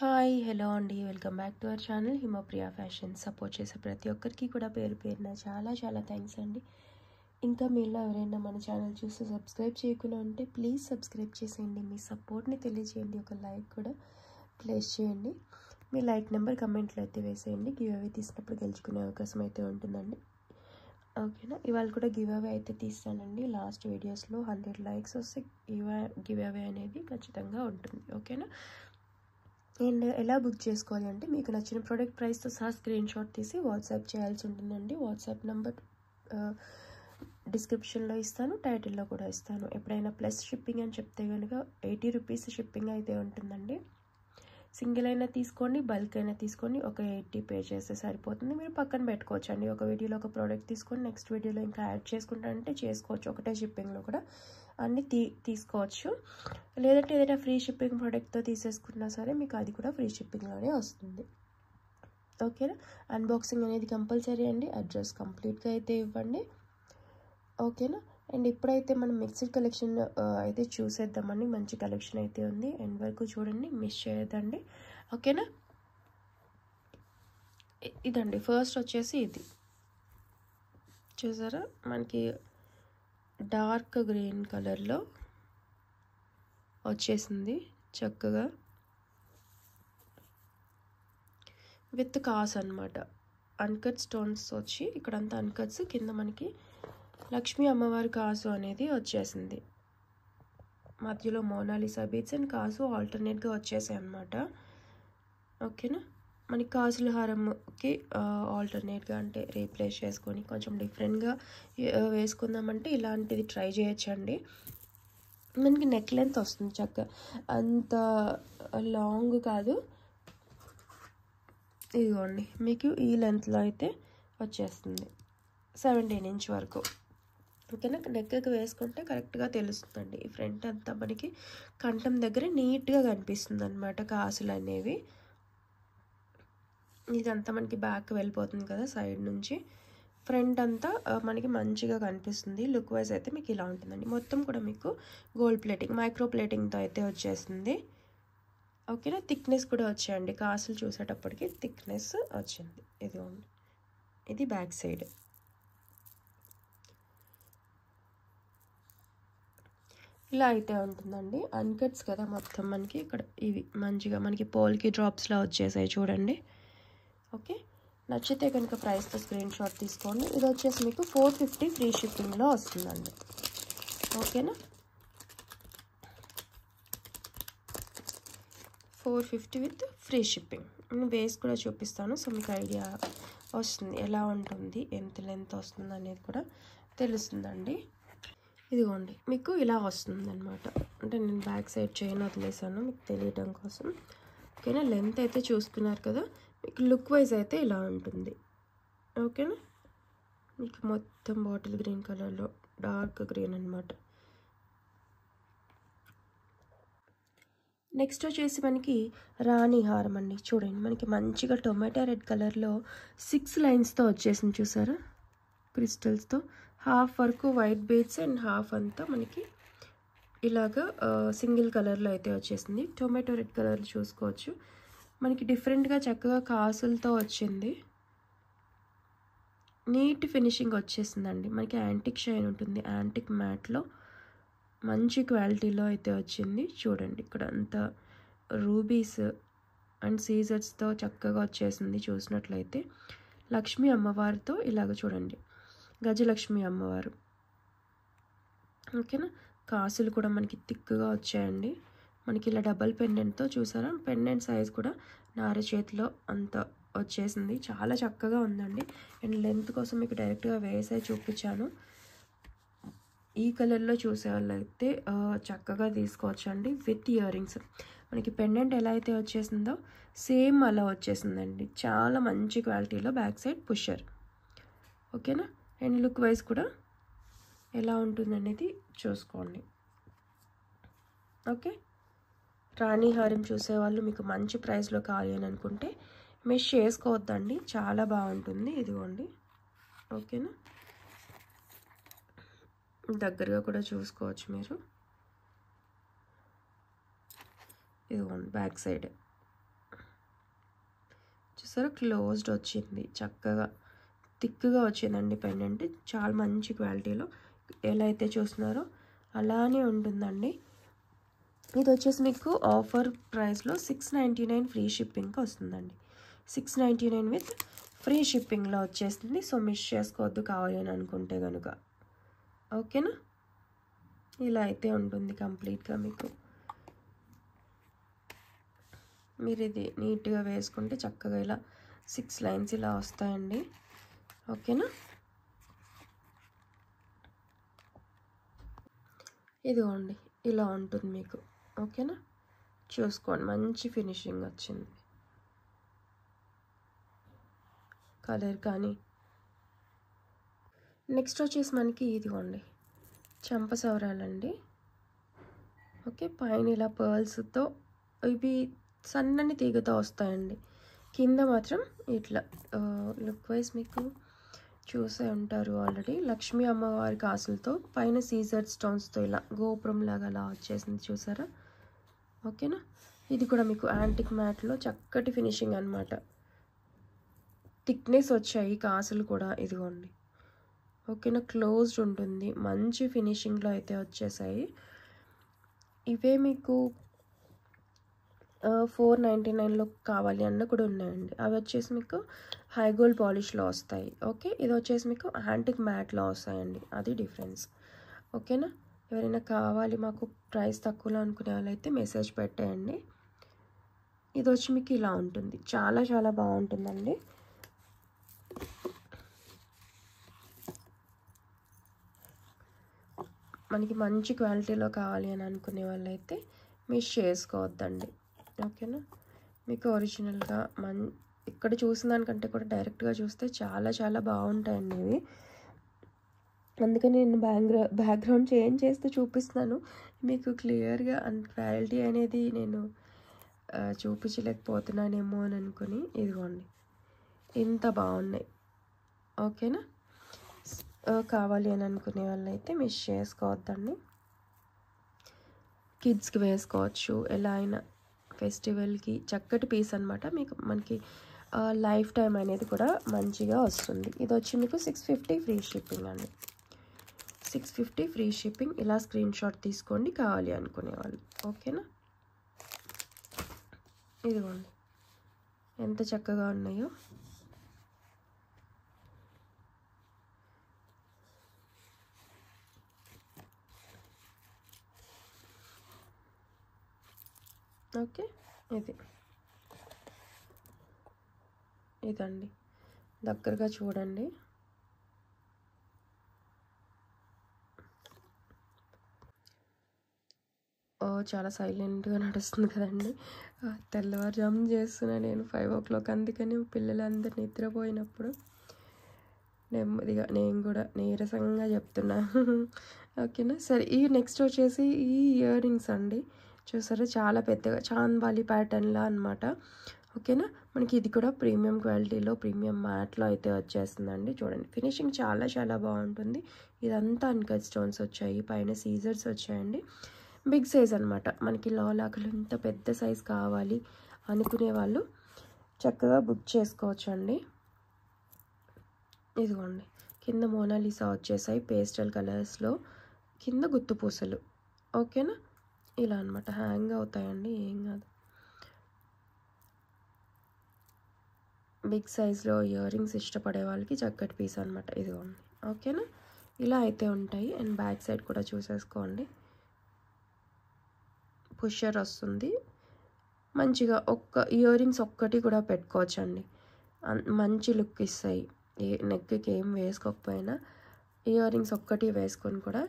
Hi hello అండి, welcome back to our channel Himapriya fashion. Support చేసే ప్రతి ఒక్కరికి కూడా పేరు పేరున చాలా చాలా థ్యాంక్స్ అండి. ఇంకా మీలో ఎవరైనా మన ఛానల్ చూసి సబ్స్క్రైబ్ చేయకుండా ఉంటే ప్లీజ్ సబ్స్క్రైబ్ చేసేయండి. మీ సపోర్ట్ని తెలియజేయండి, ఒక లైక్ కూడా ప్లేస్ చేయండి. మీ లైక్ నెంబర్ కమెంట్లో అయితే వేసేయండి. గివ్ అవే తీసినప్పుడు గెలుచుకునే అవకాశం అయితే ఉంటుందండి. ఓకేనా, ఇవాళ కూడా గివ్ అవే అయితే తీస్తానండి. లాస్ట్ వీడియోస్లో 100 లైక్స్ వస్తే గివ్ అవే అనేది ఖచ్చితంగా ఉంటుంది. ఓకేనా, అండ్ ఎలా బుక్ చేసుకోవాలి అంటే మీకు నచ్చిన ప్రోడక్ట్ ప్రైస్తో సహా స్క్రీన్ షాట్ తీసి వాట్సాప్ చేయాల్సి ఉంటుందండి. వాట్సాప్ నెంబర్ డిస్క్రిప్షన్లో ఇస్తాను, టైటిల్లో కూడా ఇస్తాను. ఎప్పుడైనా ప్లస్ షిప్పింగ్ అని చెప్తే కనుక 80 రూపీస్ షిప్పింగ్ అయితే ఉంటుందండి. సింగిల్ అయినా తీసుకోండి, బల్క్ అయినా తీసుకోండి, ఒక 80 పే చేస్తే సరిపోతుంది. మీరు పక్కన పెట్టుకోవచ్చు అండి. ఒక వీడియోలో ఒక ప్రోడక్ట్ తీసుకొని నెక్స్ట్ వీడియోలో ఇంకా యాడ్ చేసుకుంటానంటే చేసుకోవచ్చు. ఒకటే షిప్పింగ్లో కూడా అన్నీ తీసుకోవచ్చు. లేదంటే ఏదైనా ఫ్రీ షిప్పింగ్ ప్రోడక్ట్తో తీసేసుకున్నా సరే మీకు అది కూడా ఫ్రీ షిప్పింగ్లోనే వస్తుంది. ఓకేనా, అన్బాక్సింగ్ అనేది కంపల్సరీ అండి. అడ్రస్ కంప్లీట్గా అయితే ఇవ్వండి. ఓకేనా, అండ్ ఇప్పుడైతే మనం మిక్స్డ్ కలెక్షన్ అయితే చూసేద్దామండి. మంచి కలెక్షన్ అయితే ఉంది, ఎండ్ వరకు చూడండి, మిస్ చేయొద్దండి. ఓకేనా, ఇదండి ఫస్ట్ వచ్చేసి ఇది చూసారా, మనకి డార్క్ గ్రీన్ కలర్లో వచ్చేసింది చక్కగా విత్ కాస్ అనమాట. అన్కట్ స్టోన్స్ వచ్చి ఇక్కడంతా అన్కట్స్, కింద మనకి లక్ష్మీ అమ్మవారి కాసు అనేది వచ్చేసింది. మధ్యలో మోనాలిసా బీడ్స్ అండ్ కాసు ఆల్టర్నేట్గా వచ్చేసాయి అనమాట. ఓకేనా, మనకి కాసుల హారంకి ఆల్టర్నేట్గా అంటే రీప్లేస్ చేసుకొని కొంచెం డిఫరెంట్గా వేసుకుందామంటే ఇలాంటిది ట్రై చేయొచ్చండి. మనకి నెక్ లెంత్ వస్తుంది చక్కగా, అంత లాంగ్ కాదు. ఇదిగోండి మీకు ఈ లెంత్లో అయితే వచ్చేస్తుంది 17 ఇంచ్ వరకు. ఓకేనా, నెక్కి వేసుకుంటే కరెక్ట్గా తెలుస్తుందండి. ఈ ఫ్రంట్ అంతా మనకి కంఠం దగ్గర నీట్గా కనిపిస్తుంది అనమాట కాసులు అనేవి. ఇదంతా మనకి బ్యాక్ వెళ్ళిపోతుంది కదా సైడ్ నుంచి. ఫ్రంట్ అంతా మనకి మంచిగా కనిపిస్తుంది. లుక్ వైజ్ అయితే మీకు ఇలా ఉంటుందండి. మొత్తం కూడా మీకు గోల్డ్ ప్లేటింగ్, మైక్రో ప్లేటింగ్తో అయితే వచ్చేసింది. ఓకేనా, థిక్నెస్ కూడా వచ్చాయండి. కాసులు చూసేటప్పటికి థిక్నెస్ వచ్చింది. ఇదిగోండి, ఇది బ్యాక్ సైడ్. ఇలా అయితే ఉంటుందండి. అన్కట్స్ కదా మొత్తం మనకి ఇక్కడ ఇవి మంచిగా మనకి పోల్కి డ్రాప్స్లా వచ్చేసాయి చూడండి. ఓకే, నచ్చితే కనుక ప్రైస్తో స్క్రీన్ షాట్ తీసుకోండి. ఇది వచ్చేసి మీకు 450 ఫ్రీ షిప్పింగ్లో వస్తుందండి. ఓకేనా, 450 విత్ ఫ్రీ షిప్పింగ్. నేను వేస్ కూడా చూపిస్తాను, సో మీకు ఐడియా వస్తుంది ఎలా ఉంటుంది, ఎంత లెంత్ వస్తుంది అనేది కూడా తెలుస్తుందండి. ఇదిగోండి మీకు ఇలా వస్తుంది అనమాట. అంటే నేను బ్యాక్ సైడ్ చైన్ వదిలేసాను మీకు తెలియడం కోసం. ఓకేనా, లెంత్ అయితే చూసుకున్నారు కదా, మీకు లుక్ వైజ్ అయితే ఇలా ఉంటుంది. ఓకేనా, మీకు మొత్తం బాటిల్ గ్రీన్ కలర్లో డార్క్ గ్రీన్ అనమాట. నెక్స్ట్ వచ్చేసి మనకి రాణి హారం అండి. చూడండి మనకి మంచిగా టొమాటో రెడ్ కలర్లో 6 లైన్స్తో వచ్చేసింది చూసారా, క్రిస్టల్స్తో. హాఫ్ వరకు వైట్ బీడ్స్ అండ్ హాఫ్ అంతా మనకి ఇలాగా సింగిల్ కలర్లో అయితే వచ్చేసింది. టొమాటో రెడ్ కలర్ చూసుకోవచ్చు. మనకి డిఫరెంట్గా చక్కగా కాసులతో వచ్చింది. నీట్ ఫినిషింగ్ వచ్చేసిందండి. మనకి యాంటిక్ షైన్ ఉంటుంది, యాంటిక్ మ్యాట్లో మంచి క్వాలిటీలో అయితే వచ్చింది. చూడండి ఇక్కడ అంతా రూబీస్ అండ్ సీజర్స్తో చక్కగా వచ్చేసింది. చూసినట్లయితే లక్ష్మీ అమ్మవారితో ఇలాగ చూడండి, గజలక్ష్మి అమ్మవారు. ఓకేనా, కాసులు కూడా మనకి థిక్గా వచ్చాయండి. మనకి ఇలా డబల్ పెండెంట్తో చూసారా, పెండెంట్ సైజ్ కూడా నార చేతిలో అంత వచ్చేసింది. చాలా చక్కగా ఉందండి. అండ్ లెంత్ కోసం మీకు డైరెక్ట్గా వేసే చూపించాను. ఈ కలర్లో చూసే వాళ్ళైతే చక్కగా తీసుకోవచ్చండి. విత్ ఇయర్ రింగ్స్ మనకి పెండెంట్ ఎలా అయితే వచ్చేసిందో సేమ్ అలా వచ్చేసిందండి. చాలా మంచి క్వాలిటీలో బ్యాక్ సైడ్ పుషర్. ఓకేనా, అండ్ లుక్ వైజ్ కూడా ఎలా ఉంటుందనేది చూసుకోండి. ఓకే, రాణి హారం చూసేవాళ్ళు మీకు మంచి ప్రైస్లో కావాలి అని అనుకుంటే మిస్ చేసుకోవద్దండి, చాలా బాగుంటుంది. ఇదిగోండి, ఓకేనా, దగ్గరగా కూడా చూసుకోవచ్చు మీరు. ఇదిగోండి బ్యాక్ సైడ్ చూసారా క్లోజ్డ్ వచ్చింది, చక్కగా థిక్గా వచ్చిందండి పెండెంట్. చాలా మంచి క్వాలిటీలో ఎలా అయితే చూస్తున్నారో అలానే ఉంటుందండి. ఇది వచ్చేసి మీకు ఆఫర్ ప్రైస్లో 699 ఫ్రీ షిప్పింగ్కి వస్తుందండి. 699 విత్ ఫ్రీ షిప్పింగ్లో వచ్చేస్తుంది. సో మిస్ చేసుకోవద్దు కావాలి అని అనుకుంటే కనుక. ఓకేనా, ఇలా అయితే ఉంటుంది కంప్లీట్గా మీకు. మీరు ఇది నీట్గా వేసుకుంటే చక్కగా ఇలా 6 లైన్స్ ఇలా వస్తాయండి. ఓకేనా, ఇదిగోండి ఇలా ఉంటుంది మీకు. ఓకేనా, చూసుకోండి మంచి ఫినిషింగ్ వచ్చింది. కలర్ కానీ. నెక్స్ట్ వచ్చేసి మనకి ఇదిగోండి చంపసవరాలండి. ఓకే, పైన ఇలా పర్ల్స్తో ఇవి సన్నని తీగతో వస్తాయండి. కింద మాత్రం ఇట్లా లుక్ వైజ్ మీకు చూసే ఉంటారు ఆల్రెడీ. లక్ష్మీ అమ్మవారి కాసులతో పైన సీజర్ స్టోన్స్తో ఇలా గోపురం లాగా అలా వచ్చేసింది చూసారా. ఓకేనా, ఇది కూడా మీకు యాంటిక్ మ్యాట్లో చక్కటి ఫినిషింగ్ అనమాట. థిక్నెస్ వచ్చాయి కాసులు కూడా, ఇదిగోండి. ఓకేనా, క్లోజ్డ్ ఉంటుంది, మంచి ఫినిషింగ్లో అయితే వచ్చేసాయి. ఇవే మీకు 499లో కావాలి అన్న కూడా ఉన్నాయండి. అవి వచ్చేసి మీకు హై గోల్డ్ పాలిష్లో వస్తాయి. ఓకే, ఇది వచ్చేసి మీకు యాంటిక్ మ్యాట్లో వస్తాయండి, అది డిఫరెన్స్. ఓకేనా, ఎవరైనా కావాలి మాకు ప్రైస్ తక్కువలో అనుకునే వాళ్ళైతే మెసేజ్ పెట్టేయండి. ఇది వచ్చి మీకు ఇలా ఉంటుంది, చాలా చాలా బాగుంటుందండి. మనకి మంచి క్వాలిటీలో కావాలి అని అనుకునే వాళ్ళైతే మిస్ చేసుకోవద్దండి. ఓకేనా, మీకు ఒరిజినల్గా ఇక్కడ చూసిన దానికంటే కూడా డైరెక్ట్గా చూస్తే చాలా చాలా బాగుంటాయండి ఇవి. అందుకని నేను బ్యాక్గ్రౌండ్ చేంజ్ చేస్తూ చూపిస్తున్నాను మీకు క్లియర్గా. అండ్ క్వాలిటీ అనేది నేను చూపించలేకపోతున్నానేమో అని అనుకుని. ఇదిగోండి ఇంత బాగున్నాయి. ఓకేనా, కావాలి అని అనుకునే వాళ్ళైతే మిస్ చేసుకోవద్దండి. కిడ్స్కి వేసుకోవచ్చు, ఎలా అయినా ఫెస్టివల్కి చక్కటి పీస్ అనమాట. మనకి లైఫ్ టైం అనేది కూడా మంచిగా వస్తుంది. ఇది వచ్చి మీకు 650 ఫ్రీ షిప్పింగ్ అండి. 650 ఫ్రీ షిప్పింగ్. ఇలా స్క్రీన్ షాట్ తీసుకోండి కావాలి అనుకునే వాళ్ళు. ఓకేనా, ఇదిగోండి ఎంత చక్కగా ఉన్నాయో. ఓకే, ఇదండి దగ్గరగా చూడండి. చాలా సైలెంట్గా నడుస్తుంది కదండి. తెల్లవారుజాము చేస్తున్నా నేను 5 o'clock. అందుకని పిల్లలందరూ నిద్రపోయినప్పుడు నెమ్మదిగా నేను కూడా నీరసంగా చెప్తున్నా. ఓకేనా, సరే. ఈ నెక్స్ట్ వచ్చేసి ఈ ఇయర్ రింగ్స్ అండి. చూసారా చాలా పెద్దగా చాంద్బాలి ప్యాటర్న్లా అనమాట. ఓకేనా, మనకి ఇది కూడా ప్రీమియం క్వాలిటీలో ప్రీమియం మ్యాట్లో అయితే వచ్చేస్తుందండి. చూడండి ఫినిషింగ్ చాలా చాలా బాగుంటుంది. ఇదంతా అన్కట్ స్టోన్స్ వచ్చాయి, పైన సీజర్స్ వచ్చాయండి. బిగ్ సైజ్ అనమాట. మనకి లాలాకులు ఇంత పెద్ద సైజ్ కావాలి అనుకునే వాళ్ళు చక్కగా బుక్ చేసుకోవచ్చు అండి. ఇదిగోండి కింద మోనాలిసా వచ్చేసాయి పేస్టల్ కలర్స్లో, కింద గుత్తు పూసలు. ఓకేనా, ఇలా అనమాట. హ్యాంగ్ అవుతాయండి, ఏం కాదు. బిగ్ సైజ్లో ఇయర్ రింగ్స్ ఇష్టపడే వాళ్ళకి చక్కటి పీస్ అనమాట. ఇదిగోండి. ఓకేనా, ఇలా అయితే ఉంటాయి. అండ్ బ్యాక్ సైడ్ కూడా చూసేసుకోండి. పుషర్ వస్తుంది మంచిగా. ఇయర్ రింగ్స్ ఒక్కటి కూడా పెట్టుకోవచ్చండి, మంచి లుక్ ఇస్తాయి. నెక్కి ఏం వేసుకోకపోయినా ఇయర్ రింగ్స్ ఒక్కటి వేసుకొని కూడా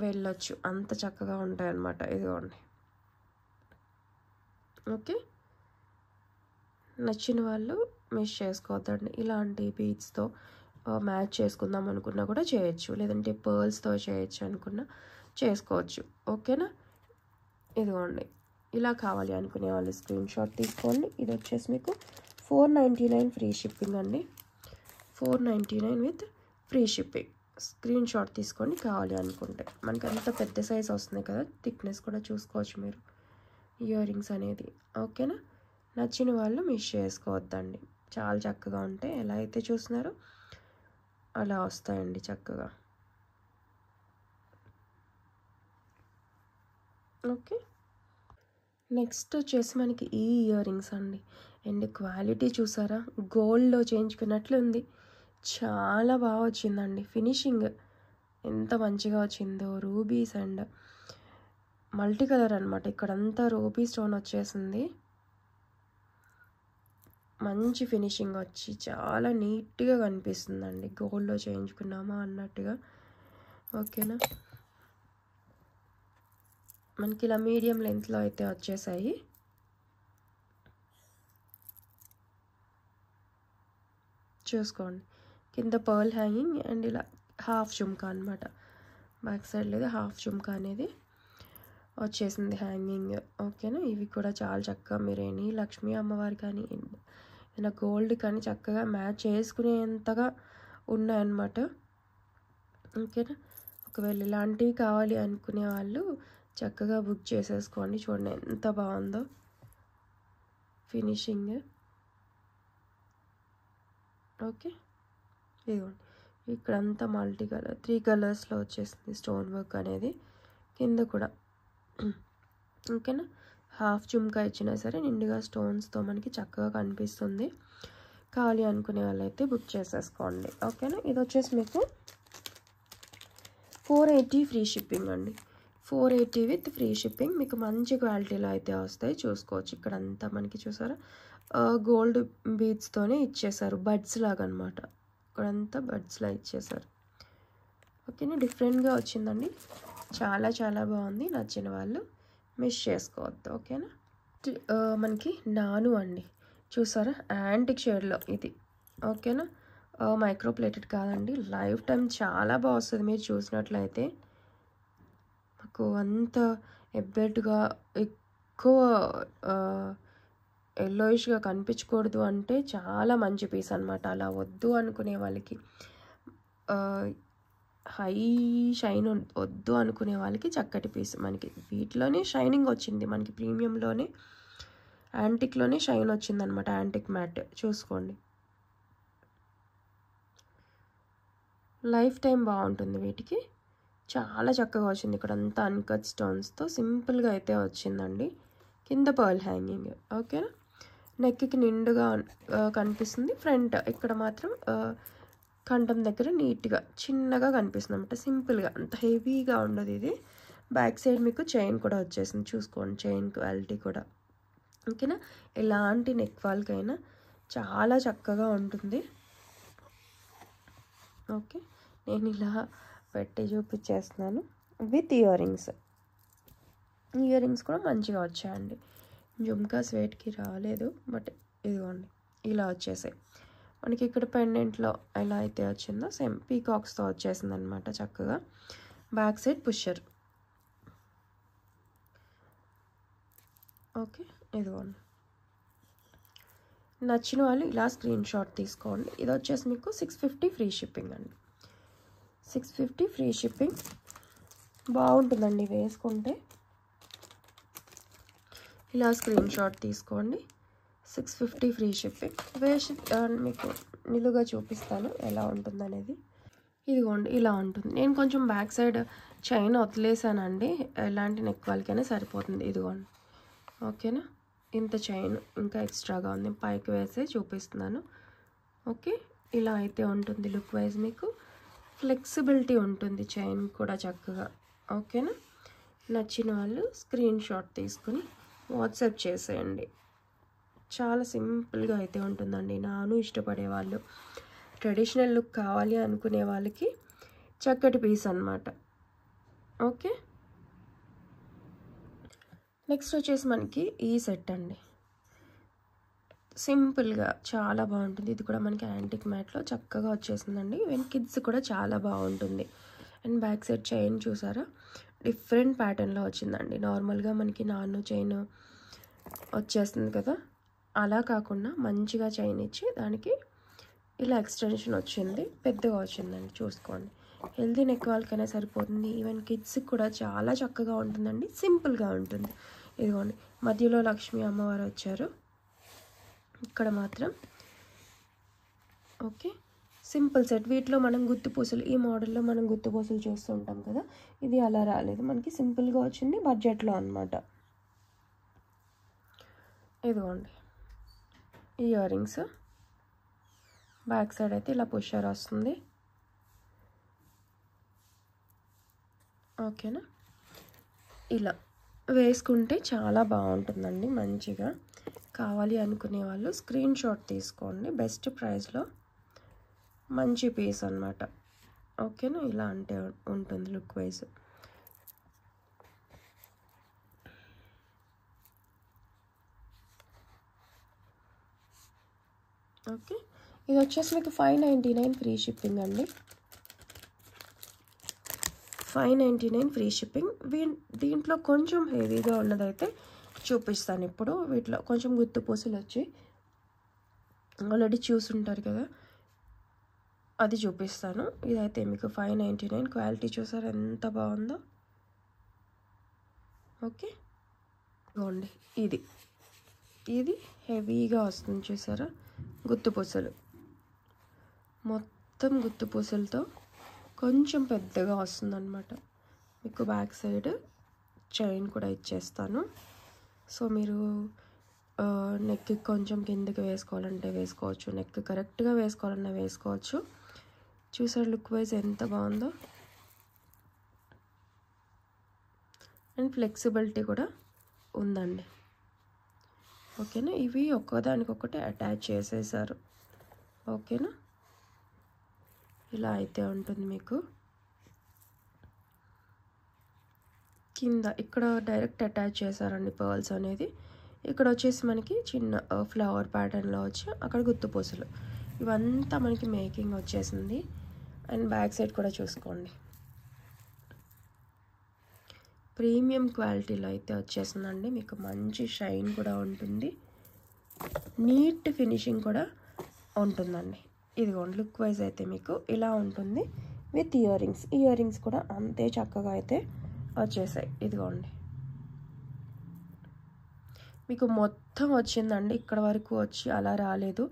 వెళ్ళొచ్చు, అంత చక్కగా ఉంటాయి అన్నమాట. ఇదిగోండి. ఓకే, నచ్చిన వాళ్ళు మిస్ చేసుకోవద్దండి. ఇలాంటి బీడ్స్తో మ్యాచ్ చేసుకుందాం అనుకున్నా కూడా చేయొచ్చు, లేదంటే పర్ల్స్తో చేయొచ్చు అనుకున్నా చేసుకోవచ్చు. ఓకేనా, ఇదిగోండి ఇలా కావాలి అనుకునే వాళ్ళు స్క్రీన్ షాట్ తీసుకోండి. ఇది వచ్చేసి మీకు 499 ఫ్రీ షిప్పింగ్ అండి. 499 with free shipping. Screen shot తీసుకోండి కావాలి అనుకుంటే. మనకి అంత పెద్ద సైజ్ వస్తున్నాయి కదా, థిక్నెస్ కూడా చూసుకోవచ్చు మీరు ఇయర్ రింగ్స్ అనేది. ఓకేనా, నచ్చిన వాళ్ళు మిస్ చేసుకోవద్దండి. చాలా చక్కగా ఉంటాయి. ఎలా అయితే చూస్తున్నారో అలా వస్తాయండి చక్కగా. ఓకే, నెక్స్ట్ వచ్చేసి మనకి ఈ ఇయర్ రింగ్స్ అండి. అండ్ క్వాలిటీ చూసారా, గోల్డ్లో చేయించుకున్నట్లు ఉంది. చాలా బాగా వచ్చిందండి ఫినిషింగ్, ఎంత మంచిగా వచ్చిందో. రూబీస్ అండ్ మల్టీ కలర్ అనమాట. ఇక్కడంతా రూబీ స్టోన్ వచ్చేసింది. మంచి ఫినిషింగ్ వచ్చి చాలా నీట్గా కనిపిస్తుందండి, గోల్డ్లో చేయించుకున్నామా అన్నట్టుగా. ఓకేనా, మనకి ఇలా మీడియం లెంత్లో అయితే వచ్చేసాయి. చూసుకోండి, కింద పర్ల్ హ్యాంగింగ్ అండ్ ఇలా హాఫ్ జుమ్కా అనమాట. బ్యాక్ సైడ్ లేదా హాఫ్ జుమ్కా అనేది వచ్చేసింది హ్యాంగింగ్. ఓకేనా, ఇవి కూడా చాలా చక్కగా మీరు ఎనీ లక్ష్మీ అమ్మవారి కానీ ఏదైనా గోల్డ్ కానీ చక్కగా మ్యాచ్ చేసుకునేంతగా ఉన్నాయన్నమాట. ఓకేనా, ఒకవేళ ఇలాంటివి కావాలి అనుకునే వాళ్ళు చక్కగా బుక్ చేసేసుకోండి. చూడండి ఎంత బాగుందో ఫినిషింగ్. ఓకే, ఇదిగోండి, ఇక్కడంతా మల్టీ కలర్ 3 కలర్స్లో వచ్చేసింది స్టోన్ వర్క్ అనేది, కింద కూడా. ఓకేనా, హాఫ్ జుమ్కా ఇచ్చినా సరే నిండుగా స్టోన్స్తో మనకి చక్కగా కనిపిస్తుంది. కావాలి అనుకునే వాళ్ళైతే బుక్ చేసేసుకోండి. ఓకేనా, ఇది వచ్చేసి మీకు 480 ఫ్రీ షిప్పింగ్ అండి. 480 విత్ ఫ్రీ షిప్పింగ్. మీకు మంచి క్వాలిటీలో అయితే వస్తాయి. చూసుకోవచ్చు, ఇక్కడంతా మనకి చూసారా గోల్డ్ బీడ్స్తోనే ఇచ్చేసారు, బడ్స్ లాగా అనమాట. ఇక్కడంతా బడ్స్లా ఇచ్చేసారు. ఓకేనా, డిఫరెంట్గా వచ్చిందండి, చాలా చాలా బాగుంది. నచ్చిన వాళ్ళు మిస్ చేసుకోవద్దు. ఓకేనా, మనకి నాను అండి, చూసారా యాంటిక్ షేడ్లో ఇది. ఓకేనా, మైక్రో ప్లేటెడ్ కాదండి, లైఫ్ టైం చాలా బాగా వస్తుంది. మీరు చూసినట్లయితే మాకు అంత ఎబ్బెట్టుగా ఎక్కువ ఎల్లోయిష్గా కనిపించకూడదు అంటే చాలా మంచి పీస్ అనమాట. అలా వద్దు అనుకునే వాళ్ళకి, హై షైన్ వద్దు అనుకునే వాళ్ళకి చక్కటి పీస్. మనకి వీటిలోనే షైనింగ్ వచ్చింది, మనకి ప్రీమియంలోనే యాంటిక్లోనే షైన్ వచ్చిందనమాట. యాంటిక్ మ్యాట్ చూసుకోండి, లైఫ్ టైం బాగుంటుంది వీటికి. చాలా చక్కగా వచ్చింది. ఇక్కడ అంతా అన్కట్ స్టోన్స్తో సింపుల్గా అయితే వచ్చిందండి. కింద పర్ల్ హ్యాంగింగ్. ఓకేనా, నెక్కి నిండుగా కనిపిస్తుంది. ఫ్రంట్ ఇక్కడ మాత్రం కంఠం దగ్గర నీట్గా చిన్నగా కనిపిస్తుంది అనమాట, సింపుల్గా, అంత హెవీగా ఉండదు ఇది. బ్యాక్ సైడ్ మీకు చైన్ కూడా వచ్చేసింది, చూసుకోండి చైన్ క్వాలిటీ కూడా. ఓకేనా, ఎలాంటి నెక్ వాళ్ళకైనా చాలా చక్కగా ఉంటుంది. ఓకే, నేను ఇలా పెట్టి చూపించేస్తున్నాను with earrings. Earrings కూడా మంచిగా వచ్చాయండి. జుమ్కాస్ వెయిట్కి రాలేదు, బట్ ఇదిగోండి ఇలా వచ్చేసాయి మనకి. ఇక్కడ పెండెంట్లో ఎలా అయితే వచ్చిందో సేమ్ పీకాక్స్తో వచ్చేసింది అనమాట చక్కగా. Back side pusher. ఓకే, ఇదిగోండి, నచ్చిన వాళ్ళు ఇలా స్క్రీన్ షాట్ తీసుకోండి. ఇది వచ్చేసి మీకు 650 ఫ్రీ షిప్పింగ్ అండి. 650 ఫ్రీ షిప్పింగ్, బాగుంటుందండి వేసుకుంటే. ఇలా స్క్రీన్ షాట్ తీసుకోండి. 650 ఫ్రీ షిప్పింగ్. వేసి మీకు నిలుగా చూపిస్తాను ఎలా ఉంటుందనేది. ఇదిగోండి ఇలా ఉంటుంది. నేను కొంచెం బ్యాక్ సైడ్ చైన్ వదిలేసానండి, ఎలాంటి నెక్ వాళ్ళకైనా సరిపోతుంది. ఇదిగోండి, ఓకేనా, ఇంత చైన్ ఇంకా ఎక్స్ట్రాగా ఉంది, పైకి వేసే చూపిస్తున్నాను. ఓకే, ఇలా అయితే ఉంటుంది లుక్ వైజ్. మీకు ఫ్లెక్సిబిలిటీ ఉంటుంది చైన్ కూడా చక్కగా. ఓకేనా, నచ్చిన వాళ్ళు స్క్రీన్ షాట్ తీసుకుని వాట్సాప్ చేసేయండి. చాలా సింపుల్గా అయితే ఉంటుందండి. నాను ఇష్టపడే వాళ్ళు, ట్రెడిషనల్ లుక్ కావాలి అనుకునే వాళ్ళకి చక్కటి పీస్ అన్నమాట. ఓకే, నెక్స్ట్ వచ్చేసి మనకి ఈ సెట్ అండి. సింపుల్గా చాలా బాగుంటుంది. ఇది కూడా మనకి యాంటిక్ మ్యాట్లో చక్కగా వచ్చేసిందండి. ఈవెన్ కిడ్స్ కూడా చాలా బాగుంటుంది. అండ్ బ్యాక్ సైడ్ చైన్ చూసారా, డిఫరెంట్ ప్యాటర్న్లో వచ్చిందండి. నార్మల్గా మనకి నాను చైన్ వచ్చేస్తుంది కదా, అలా కాకుండా మంచిగా చైన్ ఇచ్చి దానికి ఇలా ఎక్స్టెన్షన్ వచ్చింది, పెద్దగా వచ్చిందండి. చూసుకోండి, హెల్తీ నెక్ వాళ్ళకైనా సరిపోతుంది. ఈవెన్ కిడ్స్కి కూడా చాలా చక్కగా ఉంటుందండి, సింపుల్గా ఉంటుంది. ఇదిగోండి, మధ్యలో లక్ష్మీ అమ్మవారు వచ్చారు. ఇక్కడ మాత్రం ఓకే సింపుల్ సెట్. వీటిలో మనం గుత్తుపూసలు, ఈ మోడల్లో మనం గుత్తుపూసలు చూస్తూ ఉంటాం కదా, ఇది అలా రాలేదు, మనకి సింపుల్గా వచ్చింది బడ్జెట్లో అనమాట. ఇదిగోండి ఇయర్ రింగ్స్, బ్యాక్ సైడ్ అయితే ఇలా పుషర్ వస్తుంది. ఓకేనా, ఇలా వేసుకుంటే చాలా బాగుంటుందండి. మంచిగా కావాలి అనుకునే వాళ్ళు స్క్రీన్ షాట్ తీసుకోండి. బెస్ట్ ప్రైస్లో మంచి పీస్ అనమాట. ఓకేనా, ఇలా అంటే ఉంటుంది లుక్ వైజ్. ఓకే, ఇది వచ్చేసి మీకు 599 ఫ్రీ షిప్పింగ్ అండి. 599 ఫ్రీ షిప్పింగ్. దీంట్లో కొంచెం హెవీగా ఉన్నదైతే చూపిస్తాను ఇప్పుడు. వీటిలో కొంచెం గుత్తుపూసలు వచ్చి ఆల్రెడీ చూసుంటారు కదా, అది చూపిస్తాను. ఇదైతే మీకు 599. క్వాలిటీ చూసారు ఎంత బాగుందో. ఓకే, ఇదిగోండి ఇది హెవీగా వస్తుంది చూసారా, గుత్తుపూసలు మొత్తం గుత్తుపూసలతో కొంచెం పెద్దగా వస్తుందన్నమాట. మీకు బ్యాక్ సైడ్ చైన్ కూడా ఇచ్చేస్తాను. సో మీరు నెక్ కొంచెం కిందకి వేసుకోవాలంటే వేసుకోవచ్చు, నెక్ కరెక్ట్గా వేసుకోవాలన్నా వేసుకోవచ్చు. చూసారు లుక్ వైజ్ ఎంత బాగుందో. అండ్ ఫ్లెక్సిబిలిటీ కూడా ఉందండి. ఓకేనా, ఇవి ఒక్కదానికొకటి అటాచ్ చేసేసారు. ఓకేనా, ఇలా అయితే ఉంటుంది మీకు. కింద ఇక్కడ డైరెక్ట్ అటాచ్ చేశారండి పర్ల్స్ అనేది. ఇక్కడ వచ్చేసి మనకి చిన్న ఫ్లవర్ ప్యాటర్న్లో వచ్చి అక్కడ గుత్తుపూసలు, ఇవంతా మనకి మేకింగ్ వచ్చేసింది. అండ్ బ్యాక్ సైడ్ కూడా చూసుకోండి, ప్రీమియం క్వాలిటీలో అయితే వచ్చేసిందండి. మీకు మంచి షైన్ కూడా ఉంటుంది, నీట్ ఫినిషింగ్ కూడా ఉంటుందండి. ఇదిగోండి లుక్ వైజ్ అయితే మీకు ఇలా ఉంటుంది with earrings. Earrings కూడా అంతే చక్కగా అయితే వచ్చేసాయి. ఇదిగోండి మీకు మొత్తం వచ్చిందండి, ఇక్కడ వరకు వచ్చి అలా రాలేదు.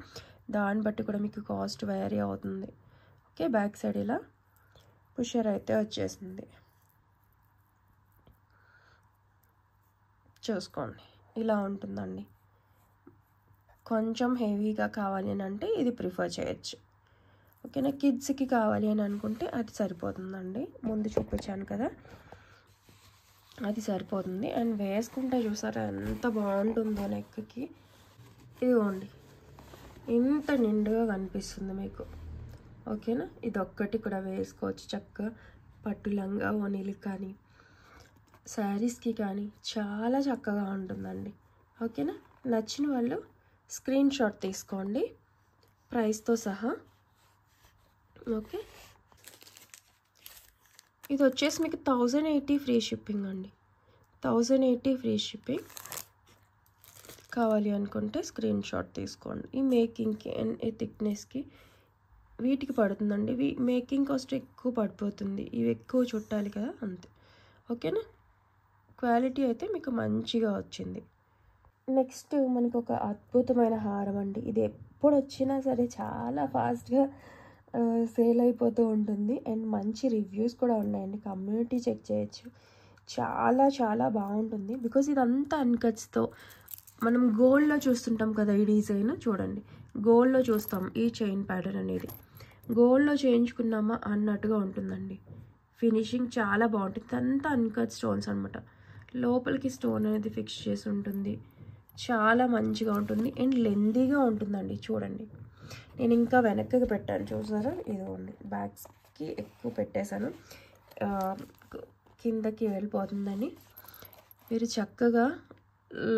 దాన్ని బట్టి కూడా మీకు కాస్ట్ వేరీ అవుతుంది. ఓకే, బ్యాక్ సైడ్ ఇలా పుషర్ అయితే వచ్చేసింది. చూసుకోండి ఇలా ఉంటుందండి. కొంచెం హెవీగా కావాలి అని అంటే ఇది ప్రిఫర్ చేయొచ్చు. ఓకేనా, కిడ్స్కి కావాలి అని అనుకుంటే అది సరిపోతుందండి. ముందు చూపించాను కదా, అది సరిపోతుంది. అండ్ వేసుకుంటే చూసారా ఎంత బాగుంటుందో నెక్కి. ఇదిగోండి ఇంత నిండుగా కనిపిస్తుంది మీకు. ఓకేనా, ఇది ఒక్కటి కూడా వేసుకోవచ్చు చక్కగా పట్టు లంగా ఓనీలు కానీ శారీస్కి కానీ చాలా చక్కగా ఉంటుందండి. ఓకేనా, నచ్చిన వాళ్ళు స్క్రీన్ షాట్ తీసుకోండి ప్రైస్తో సహా. ఓకే, ఇది వచ్చేసి మీకు 1080 ఫ్రీ షిప్పింగ్ అండి. 1080 ఫ్రీ షిప్పింగ్. కావాలి అనుకుంటే స్క్రీన్ షాట్ తీసుకోండి. ఈ మేకింగ్కి అండ్ ఈ థిక్నెస్కి వీటికి పడుతుందండి. ఇవి మేకింగ్ కాస్ట్ ఎక్కువ పడిపోతుంది, ఇవి ఎక్కువ చుట్టాలి కదా అంతే. ఓకేనా, క్వాలిటీ అయితే మీకు మంచిగా వచ్చింది. నెక్స్ట్ మనకు ఒక అద్భుతమైన హారం అండి. ఇది ఎప్పుడు వచ్చినా సరే చాలా ఫాస్ట్గా సేల్ అయిపోతూ ఉంటుంది. అండ్ మంచి రివ్యూస్ కూడా ఉన్నాయండి, కమ్యూనిటీ చెక్ చేయొచ్చు. చాలా చాలా బాగుంటుంది. బికాజ్ ఇదంతా అన్కట్స్తో మనం గోల్డ్లో చూస్తుంటాం కదా, ఈ డిజైన్ చూడండి, గోల్డ్లో చూస్తాం ఈ చైన్ ప్యాటర్న్ అనేది. గోల్డ్లో చేయించుకున్నామా అన్నట్టుగా ఉంటుందండి. ఫినిషింగ్ చాలా బాగుంటుంది. ఇదంతా అన్కట్ స్టోన్స్ అనమాట. లోపలికి స్టోన్ అనేది ఫిక్స్ చేసి ఉంటుంది. చాలా మంచిగా ఉంటుంది అండ్ లెందీగా ఉంటుందండి. చూడండి, నేను ఇంకా వెనక్కి పెట్టాను చూసారా, ఇదిగోండి బ్యాగ్స్కి ఎక్కువ పెట్టేశాను, కిందకి వెళ్ళిపోతుందని. మీరు చక్కగా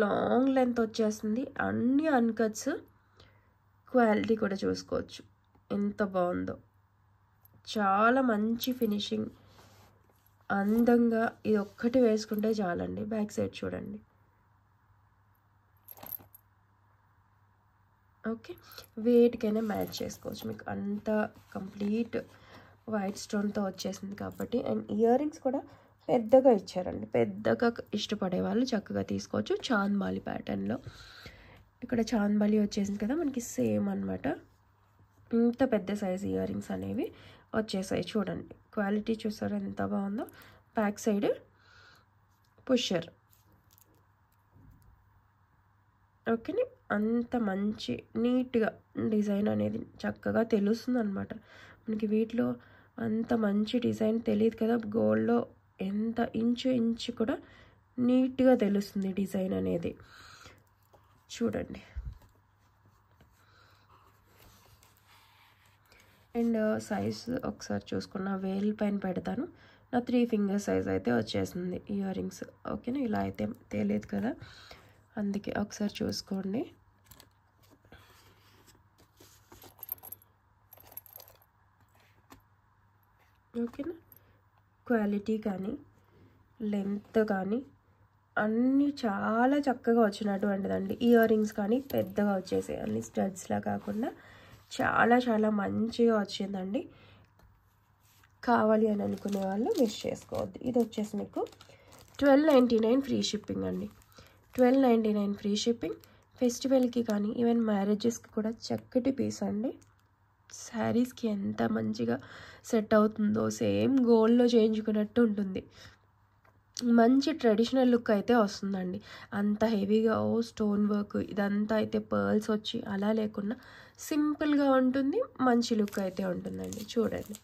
లాంగ్ లెంత్ వచ్చేస్తుంది, అన్ని అన్కట్స్. క్వాలిటీ కూడా చూసుకోవచ్చు ఎంత బాగుందో, చాలా మంచి ఫినిషింగ్, అందంగా. ఇది ఒక్కటి వేసుకుంటే చాలండి. బ్యాక్ సైడ్ చూడండి. ఓకే, వేటికైనా మ్యాచ్ చేసుకోవచ్చు. మీకు అంత కంప్లీట్ వైట్ స్టోన్తో వచ్చేసింది కాబట్టి. అండ్ ఇయర్ రింగ్స్ కూడా పెద్దగా ఇచ్చారండి, పెద్దగా ఇష్టపడే వాళ్ళు చక్కగా తీసుకోవచ్చు. చాంద్మాలి ప్యాటర్న్లో ఇక్కడ చాంద్బలి వచ్చేసింది కదా మనకి సేమ్ అనమాట. ఇంత పెద్ద సైజ్ ఇయర్ రింగ్స్ అనేవి వచ్చేసాయి. చూడండి క్వాలిటీ చూసారా ఎంత బాగుందో. Back side pusher. ఓకేనా, అంత మంచి నీట్గా డిజైన్ అనేది చక్కగా తెలుస్తుంది అనమాట మనకి. వీటిలో అంత మంచి డిజైన్ తెలియదు కదా, గోల్డ్లో ఎంత ఇంచు కూడా నీట్గా తెలుస్తుంది డిజైన్ అనేది. చూడండి. అండ్ సైజ్ ఒకసారి చూసుకున్న వేల్ పైన పెడతాను. నా 3 ఫింగర్ సైజ్ అయితే వచ్చేసింది ఇయర్ రింగ్స్. ఓకేనా, ఇలా అయితే తెలియదు కదా, అందుకే ఒకసారి చూసుకోండి. ఓకేనా, క్వాలిటీ కానీ లెంత్ కానీ అన్నీ చాలా చక్కగా వచ్చినటువంటిదండి. ఇయర్ రింగ్స్ కానీ పెద్దగా వచ్చేసాయి, అన్ని స్టడ్స్లా కాకుండా చాలా చాలా మంచిగా వచ్చిందండి. కావాలి అని అనుకునే వాళ్ళు మిస్ చేసుకోవద్దు. ఇది వచ్చేసి మీకు 1299 ఫ్రీ షిప్పింగ్ అండి. 1299 ఫ్రీ షిప్పింగ్. ఫెస్టివల్కి కానీ ఈవెన్ మ్యారేజెస్కి కూడా చక్కటి పీస్ అండి. శారీస్కి ఎంత మంచిగా సెట్ అవుతుందో, సేమ్ గోల్డ్లో చేయించుకున్నట్టు ఉంటుంది. మంచి ట్రెడిషనల్ లుక్ అయితే వస్తుందండి. అంత హెవీగా స్టోన్ వర్క్ ఇదంతా అయితే పర్ల్స్ వచ్చి అలా లేకుండా సింపుల్గా ఉంటుంది, మంచి లుక్ అయితే ఉంటుందండి. చూడండి.